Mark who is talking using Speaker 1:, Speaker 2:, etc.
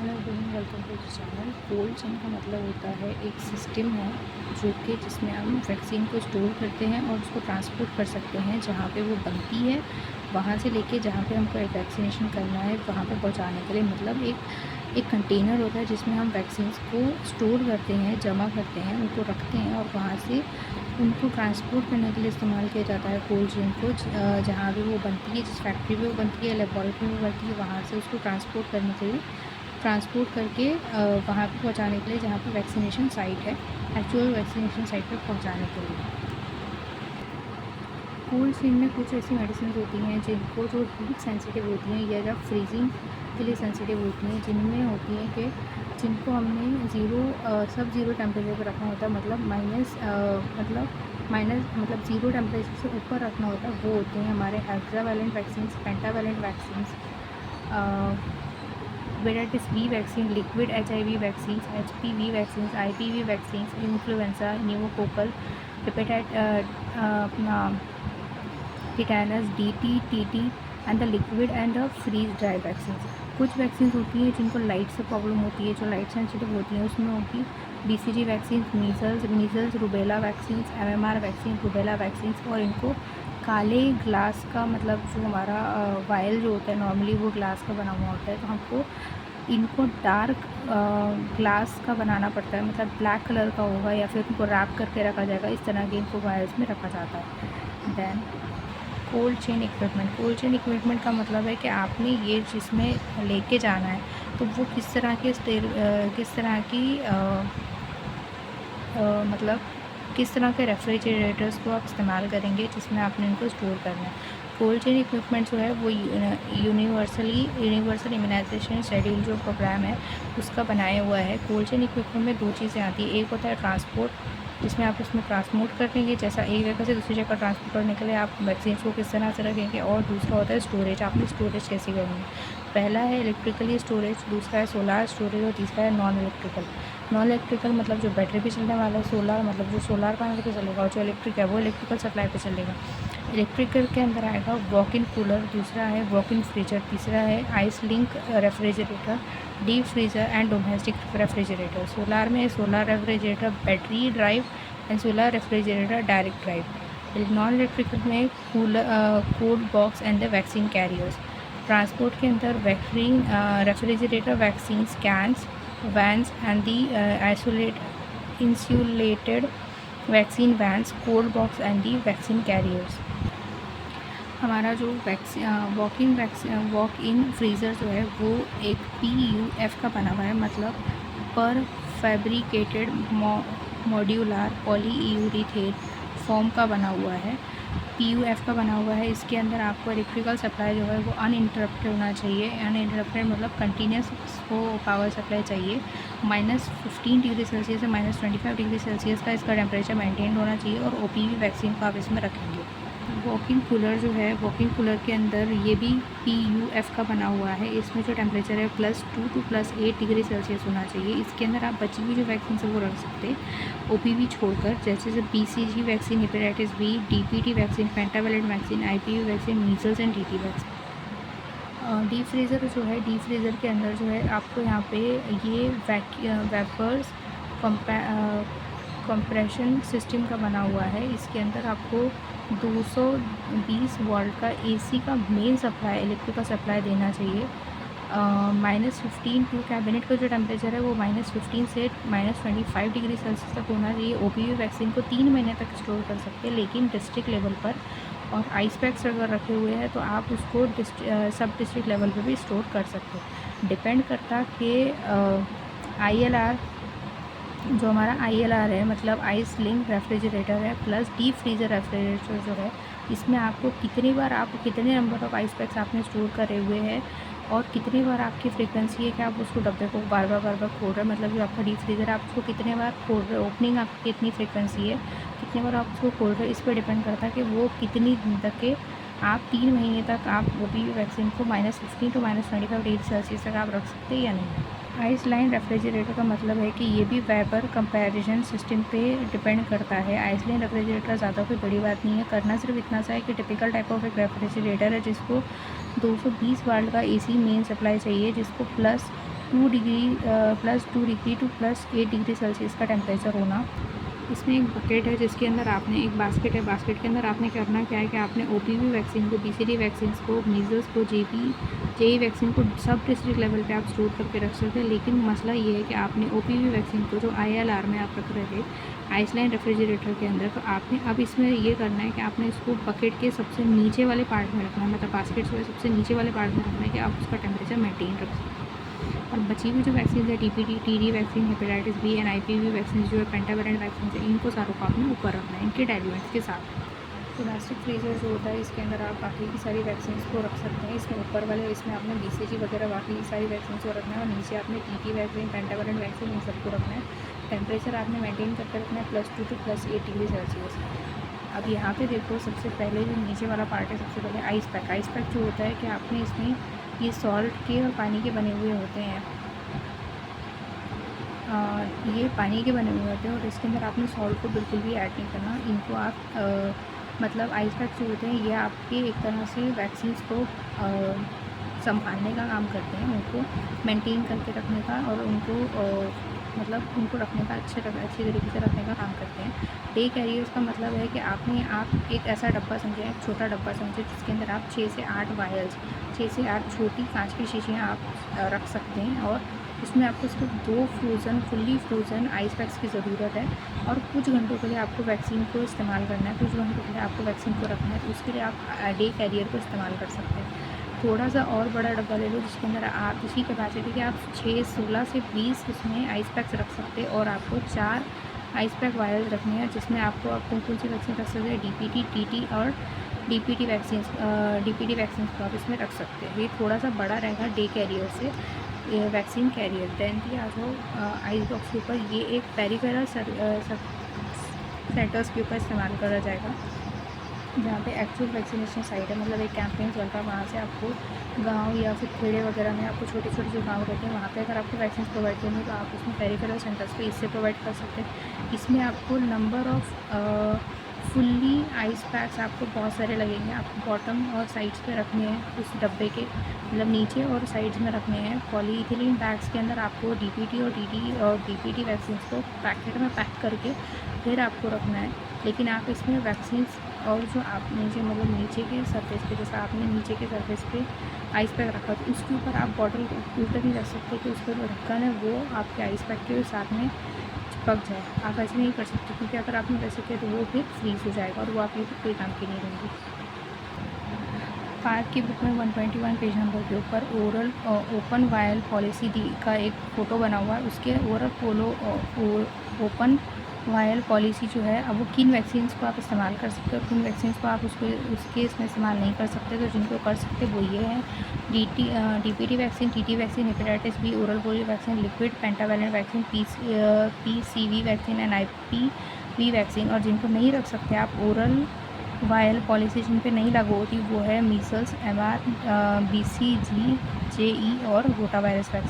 Speaker 1: Hello everyone, welcome to the channel. Cold chain का मतलब होता है एक सिस्टम है जो कि जिसमें हम वैक्सीन को स्टोर करते हैं और उसको ट्रांसपोर्ट कर सकते हैं जहाँ पे वो बनती है, वहाँ से लेके जहाँ पे हमको वैक्सीनेशन करना है वहाँ पे पहुँचाने के लिए। मतलब एक कंटेनर होता है जिसमें हम वैक्सीन्स को स्टोर करते हैं, जमा करते हैं, उनको रखते हैं और वहाँ से उनको ट्रांसपोर्ट करने के लिए इस्तेमाल किया जाता है कोल्ड चेन को। जहाँ पे वो बनती है, जिस फैक्ट्री में वो बनती है, लेबॉरेटरी में बनती है, वहाँ से उसको ट्रांसपोर्ट करने के लिए, ट्रांसपोर्ट करके वहाँ पे पहुँचाने के लिए जहाँ पे वैक्सीनेशन साइट है, एक्चुअल वैक्सीनेशन साइट पे पहुँचाने के लिए। कोल्ड चेन में कुछ ऐसी मेडिसिन होती हैं जिनको जो हीट सेंसिटिव होती हैं या जब फ्रीजिंग के लिए सेंसिटिव होती हैं, जिनमें होती हैं कि जिनको हमने सब ज़ीरो टेम्परेचर पर रखना होता है। मतलब माइनस ज़ीरो टेम्परेचर से ऊपर रखना होता है। वो होते हैं हमारे hexavalent vaccine, pentavalent vaccine, hepatitis B vaccine, liquid HIV vaccine, HPV vaccine, IPV vaccine, influenza, pneumococcal, hepatitis अपना tetanus, DT, TT and the liquid and the freeze dry vaccine. कुछ वैक्सीन होती हैं जिनको लाइट से प्रॉब्लम होती है, जो light sensitive होती हैं, उसमें होगी BCG vaccine, measles rubella vaccine, MMR vaccine, rubella vaccine. और इनको काले ग्लास का, मतलब जो हमारा वायल जो होता है नॉर्मली वो ग्लास का बना हुआ होता है, तो हमको इनको डार्क ग्लास का बनाना पड़ता है। मतलब ब्लैक कलर का होगा या फिर उनको रैप करके रखा जाएगा, इस तरह के इनको वायल्स में रखा जाता है। दैन कोल्ड चेन इक्विपमेंट का मतलब है कि आपने ये जिसमें लेके जाना है तो वो किस तरह की मतलब किस तरह के रेफ्रिजरेटर्स को आप इस्तेमाल करेंगे जिसमें आपने इनको स्टोर करना है। कोल्ड चेन इक्विपमेंट जो है वो यूनिवर्सल इम्यूनाइजेशन शेड्यूल जो प्रोग्राम है उसका बनाया हुआ है। कोल्ड चेन इक्विपमेंट में दो चीज़ें आती है, एक होता है ट्रांसपोर्ट, जिसमें आप उसमें ट्रांसपोर्ट करेंगे, जैसा एक जगह से दूसरी जगह ट्रांसपोर्ट करने के लिए आप वैक्सीन को किस तरह से रखेंगे। और दूसरा होता है स्टोरेज, आपने स्टोरेज कैसे करेंगे। पहला है इलेक्ट्रिकली स्टोरेज, दूसरा है सोलार स्टोरेज और तीसरा है नॉन इलेक्ट्रिकल। नॉन इलेक्ट्रिकल मतलब जो बैटरी पे चलने वाला है, सोलार मतलब जो सोलार पैनल पे चलेगा, और जो इलेक्ट्रिक है वो इलेक्ट्रिकल सप्लाई पे चलेगा। इलेक्ट्रिकल के अंदर आएगा वॉक इन कूलर, दूसरा है वॉक इन फ्रीजर, तीसरा है ice link refrigerator, deep freezer and domestic refrigerator. Solar में solar refrigerator battery drive and solar refrigerator direct drive. Non electrical में cold box and the vaccine carriers. Transport के अंदर vaccine refrigerator, vaccine cans, vans and the insulated vaccine vans, cold box and the vaccine carriers. हमारा जो walk in freezer जो है वो एक PUF का बना हुआ है, मतलब पर फैब्रिकेटेड मॉड्यूलर पॉलीयूरीथेन फॉर्म का बना हुआ है, PUF का बना हुआ है। इसके अंदर आपको इलेक्ट्रिकल सप्लाई जो है वो अनइंटरप्टेड होना चाहिए। अनइंटरप्टेड मतलब कंटिन्यूस को पावर सप्लाई चाहिए। -15 डिग्री सेल्सियस से -25 डिग्री सेल्सियस का इसका टेम्परेचर मेंटेन होना चाहिए। और OPV वैक्सीन को आप इसमें रखेंगे। वॉकिंग कूलर जो है, वॉकिंग कूलर के अंदर ये भी PUF का बना हुआ है। इसमें जो टेम्परेचर है +2 to +8 डिग्री सेल्सियस होना चाहिए। इसके अंदर आप बची हुई जो वैक्सीन है वो रख सकते हैं, OPV छोड़कर, जैसे BCG vaccine, hepatitis B, DPT vaccine, pentavalent vaccine, IPV vaccine, measles and TT vaccine. Deep freezer जो है, डीप फ्रीज़र के अंदर जो है आपको यहाँ पे ये वेपर्स कंप्रेशन सिस्टम का बना हुआ है। इसके अंदर आपको 220 वोल्ट का AC का मेन सप्लाई, इलेक्ट्रिक का सप्लाई देना चाहिए। -15 टू कैबिनेट का जो टेम्परेचर है वो -15 से -25 डिग्री सेल्सियस तक होना चाहिए। OPV वैक्सीन को 3 महीने तक स्टोर कर सकते हैं, लेकिन डिस्ट्रिक्ट लेवल पर। और आइस पैक्स अगर रखे हुए हैं तो आप उसको सब डिस्ट्रिक्ट लेवल पे भी स्टोर कर सकते हो। डिपेंड करता कि ILR, जो हमारा ILR है, मतलब आइस लिंक रेफ्रिजरेटर है, प्लस डीप फ्रीज़र रेफ्रिजरेटर जो है, इसमें आपको कितनी बार, आप कितने नंबर ऑफ़ आइस पैक्स आपने स्टोर करे हुए हैं और कितनी बार आपकी फ्रीक्वेंसी है कि आप उसको डब्बे को बार बार खोल रहे हैं। मतलब जो आपका डीप फ्रीज़र है आप उसको कितने बार खोल रहे हो, ओपनिंग आपकी कितनी फ्रीक्वेंसी है, कितनी बार आप उसको खोल रहे हो, इस पर डिपेंड करता है कि वो कितनी दिन तक के आप 3 महीने तक आप OPV वैक्सीन को -15 to -25 डिग्री सेल्सियस तक आप रख सकते हैं या नहीं। आइस लाइन रेफ्रिजरेटर का मतलब है कि ये भी वेपर कंपैरिजन सिस्टम पे डिपेंड करता है। आइस लाइन रेफ्रिजरेटर ज़्यादा कोई बड़ी बात नहीं है, करना सिर्फ इतना सा है कि टिपिकल टाइप ऑफ एक रेफ्रिजरेटर है जिसको 220 वाट का AC मेन सप्लाई चाहिए, जिसको +2 डिग्री टू +8 डिग्री सेल्सियस का टेम्परेचर होना। इसमें एक बकेट है जिसके अंदर आपने एक बास्केट है, बास्केट के अंदर आपने करना क्या है कि आपने ओपीवी वैक्सीन को, बीसीजी वैक्सीन को, मीजल्स को, जेई वैक्सीन को सब डिस्ट्रिक्ट लेवल पे आप स्टोर करके रख सकते हैं। लेकिन मसला ये है कि आपने ओपीवी वैक्सीन को जो ILR में आप रख रहे थे, आइसलैंड रेफ्रिजरेटर के अंदर, तो आपने अब इसमें ये करना है कि आपने इसको बकेट के सबसे नीचे वाले पार्ट में रखना है, मतलब बास्केट से सबसे नीचे वाले पार्ट में रखना है कि आप उसका टेम्परेचर मेंटेन रख सकें। और बची हुई जो वैक्सीन है, TPD, TD vaccine, hepatitis B and IPV vaccine जो है पेंटावेलेंट वैक्सीन है, इनको सारों को आपने ऊपर रखना है इनके डायल्यूएंट्स के साथ। प्लास्टिक फ्रीजर जो होता है इसके अंदर आप बाकी की सारी वैक्सीन को रख सकते हैं। इसमें ऊपर वाले इसमें आपने BCG वगैरह बाकी की सारी वैक्सीन को रखना है, और नीचे आपने TT वैक्सीन, पेंटावेलेंट वैक्सीन, इन सबको रखना है। टेम्परेचर आपने मेंटेन करके रखना है +2 टू +8 डिग्री सेल्सियस। अब यहाँ पे देखो, सबसे पहले जो नीचे वाला पार्ट है, सबसे पहले आइस पैक। आइस पैक जो होता है कि आपने इसमें ये सॉल्ट के और पानी के बने हुए होते हैं, ये पानी के बने हुए होते हैं, और इसके अंदर आपने सॉल्ट को बिल्कुल भी ऐड नहीं करना। इनको आप मतलब आइस पैक जो होते हैं ये आपके एक तरह से वैक्सीन्स को संभालने का काम करते हैं, उनको मेंटेन करके रखने का, और उनको मतलब उनको रखने का अच्छे तरीके से रखने का काम करते हैं। डे कैरियर्स का मतलब है कि आप एक ऐसा डब्बा समझें, एक छोटा डब्बा समझें जिसके अंदर आप 6 से 8 वायल्स, 6 से 8 छोटी कांच की शीशियाँ आप रख सकते हैं, और उसमें आपको सिर्फ 2 फुल्ली फ्रोज़न आइस पैक्स की ज़रूरत है। और कुछ घंटों के लिए आपको वैक्सीन को इस्तेमाल करना है, कुछ घंटों के लिए आपको वैक्सीन को रखना है, तो उसके लिए आप डे कैरियर को इस्तेमाल कर सकते हैं। थोड़ा सा और बड़ा डब्बा ले लो जिसके अंदर आप इसी कैपेसिटी के आप 16 से 20 उसमें आइस पैक्स रख सकते हैं, और आपको 4 आइस पैक वायल्स रखने हैं, जिसमें आपको आप कौन सी वैक्सीन रख सकते हैं, DPT, TT और DPT वैक्सीन को आप इसमें रख सकते हैं। ये थोड़ा सा बड़ा रहेगा डे कैरियर से, वैक्सीन कैरियर। दैन आ जाओ आइस बॉक्स के ऊपर, ये एक पेरिफेरल सेंटर्स के ऊपर इस्तेमाल करा जाएगा, जहाँ पे एक्चुअल वैक्सीनेशन साइट है, मतलब एक कैंपेन चल रहा है, वहाँ से आपको गांव या फिर खेड़े वगैरह में आपको छोटे छोटे जो गांव रहते हैं वहाँ पे अगर आपको वैक्सीन प्रोवाइड करनी है तो आप उसमें पेरिफेरल सेंटर्स पे इससे प्रोवाइड कर सकते हैं। इसमें आपको number of fully ice packs आपको बहुत सारे लगेंगे, आपको बॉटम और साइड्स पे रखने हैं उस डब्बे के, मतलब नीचे और साइड्स में रखने हैं। पॉलीइथिलीन बैग्स के अंदर आपको DPT और TT और DPT वैक्सीन को पैकेट में पैक करके फिर आपको रखना है। लेकिन आप इसमें वैक्सीन और जो आप नीचे मतलब नीचे के सरफेस पे, जैसा आपने नीचे के सरफेस पे आइस पैक रखा तो उसके ऊपर आप बॉटल उल्टा नहीं रख सकते कि उसका जो ढक्कन है वो आपके आइस पैक के साथ में चिपक जाए। आप ऐसे नहीं कर सकते, क्योंकि अगर आपने वैसे किया तो वो फिर फ्रीज़ हो जाएगा और वो आपके कोई काम की नहीं रहेंगी। 5 की बुक में 121 पेज नंबर के ऊपर ओपन वायल पॉलिसी का एक फ़ोटो बना हुआ है। उसके ओपन वायल पॉलिसी जो है, अब वो किन वैक्सीन को आप इस्तेमाल कर सकते हो, किन वैक्सीन को आप उसके इसमें इस्तेमाल नहीं कर सकते। तो जिनको कर सकते वो ये है, DPT vaccine, TT vaccine, hepatitis B, oral polio vaccine, liquid pentavalent vaccine, PCV vaccine and IPV vaccine. और जिनको नहीं रख सकते आप, ओरल वायल पॉलिसी जिन पे नहीं लागू होती वो है मीसल्स, MR, BCG, JE और रोटा वायरस वैक्सीन।